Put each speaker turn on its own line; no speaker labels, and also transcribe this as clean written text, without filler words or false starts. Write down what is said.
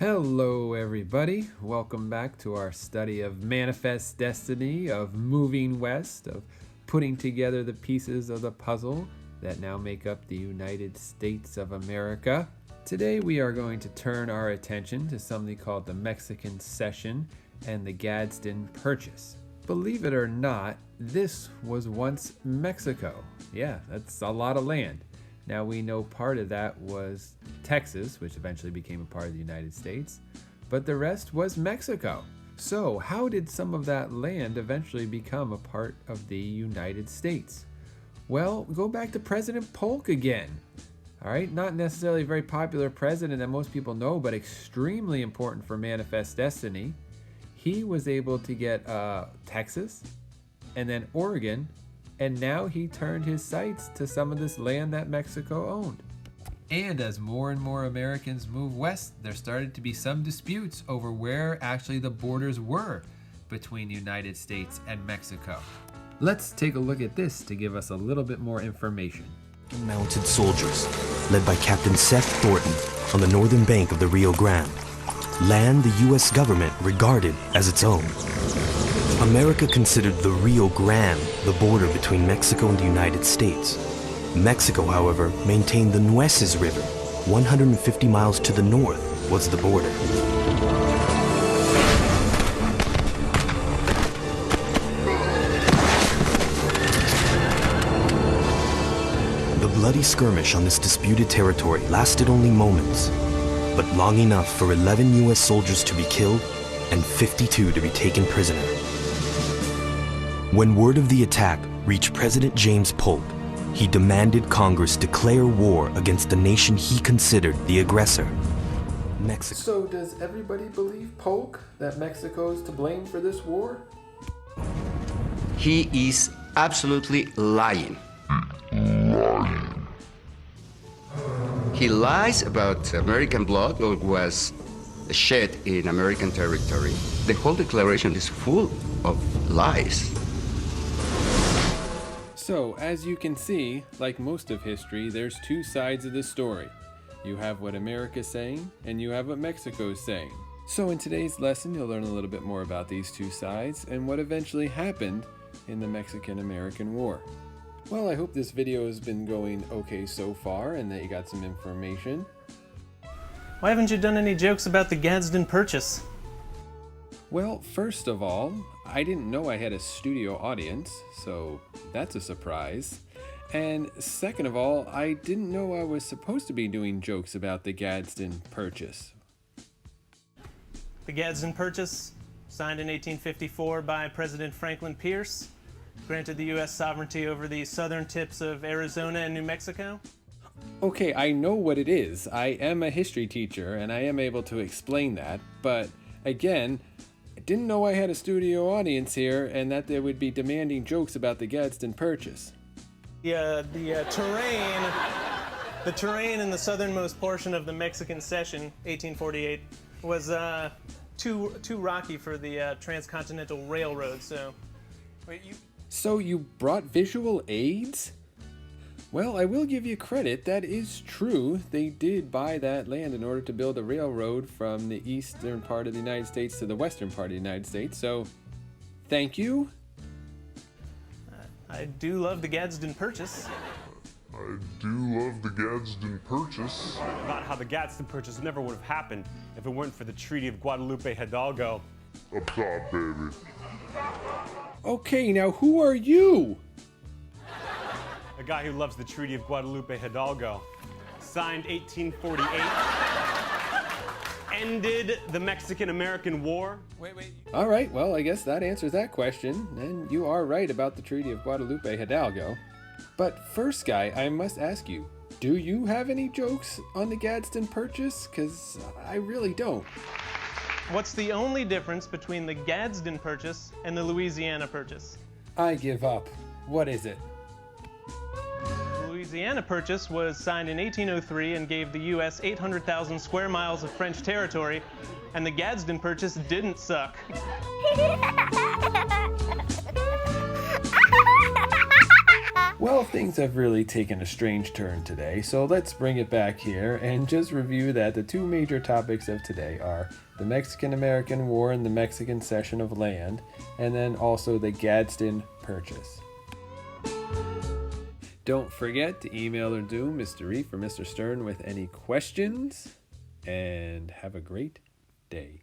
Hello everybody, welcome back to our study of manifest destiny, of moving west, of putting together the pieces of the puzzle that now make up the United States of America. Today we are going to turn our attention to something called the Mexican Cession and the Gadsden Purchase. Believe it or not, this was once Mexico. Yeah, that's a lot of land. Now we know part of that was Texas, which eventually became a part of the United States, but the rest was Mexico. So how did some of that land eventually become a part of the United States? Well, go back to President Polk again. All right, not necessarily a very popular president that most people know, but extremely important for manifest destiny. He was able to get Texas and then Oregon, and now he turned his sights to some of this land that Mexico owned. And as more and more Americans move west, there started to be some disputes over where actually the borders were between the United States and Mexico. Let's take a look at this to give us a little bit more information.
Mounted soldiers, led by Captain Seth Thornton, on the northern bank of the Rio Grande, land the U.S. government regarded as its own. America considered the Rio Grande the border between Mexico and the United States. Mexico, however, maintained the Nueces River, 150 miles to the north, was the border. The bloody skirmish on this disputed territory lasted only moments, but long enough for 11 U.S. soldiers to be killed and 52 to be taken prisoner. When word of the attack reached President James Polk, he demanded Congress declare war against the nation he considered the aggressor, Mexico.
So does everybody believe Polk, that Mexico is to blame for this war?
He is absolutely lying. He lies about American blood was shed in American territory. The whole declaration is full of lies.
So, as you can see, like most of history, there's two sides of the story. You have what America's saying, and you have what Mexico's saying. So in today's lesson, you'll learn a little bit more about these two sides and what eventually happened in the Mexican-American War. Well, I hope this video has been going okay so far and that you got some information.
Why haven't you done any jokes about the Gadsden Purchase?
Well, first of all, I didn't know I had a studio audience, so that's a surprise. And second of all, I didn't know I was supposed to be doing jokes about the Gadsden Purchase.
The Gadsden Purchase, signed in 1854 by President Franklin Pierce, granted the U.S. sovereignty over the southern tips of Arizona and New Mexico.
Okay, I know what it is. I am a history teacher and I am able to explain that, but again, I didn't know I had a studio audience here and that they would be demanding jokes about the Gadsden Purchase.
The terrain in the southernmost portion of the Mexican Cession, 1848, was too rocky for the transcontinental railroad. So
you brought visual aids? Well, I will give you credit. That is true. They did buy that land in order to build a railroad from the eastern part of the United States to the western part of the United States. So, thank you.
I do love the Gadsden Purchase.
About how the Gadsden Purchase never would have happened if it weren't for the Treaty of Guadalupe Hidalgo.
Up top, baby.
Okay, now who are you?
A guy who loves the Treaty of Guadalupe Hidalgo. Signed 1848. Ended the Mexican-American War.
All right, well, I guess that answers that question. And you are right about the Treaty of Guadalupe Hidalgo. But first, Guy, I must ask you, do you have any jokes on the Gadsden Purchase? Because I really don't.
What's the only difference between the Gadsden Purchase and the Louisiana Purchase?
I give up. What is it?
The Louisiana Purchase was signed in 1803 and gave the U.S. 800,000 square miles of French territory, and the Gadsden Purchase didn't suck.
Well, things have really taken a strange turn today, so let's bring it back here and just review that the two major topics of today are the Mexican-American War and the Mexican cession of land, and then also the Gadsden Purchase. Don't forget to email or do Mr. Reef or Mr. Stern with any questions, and have a great day.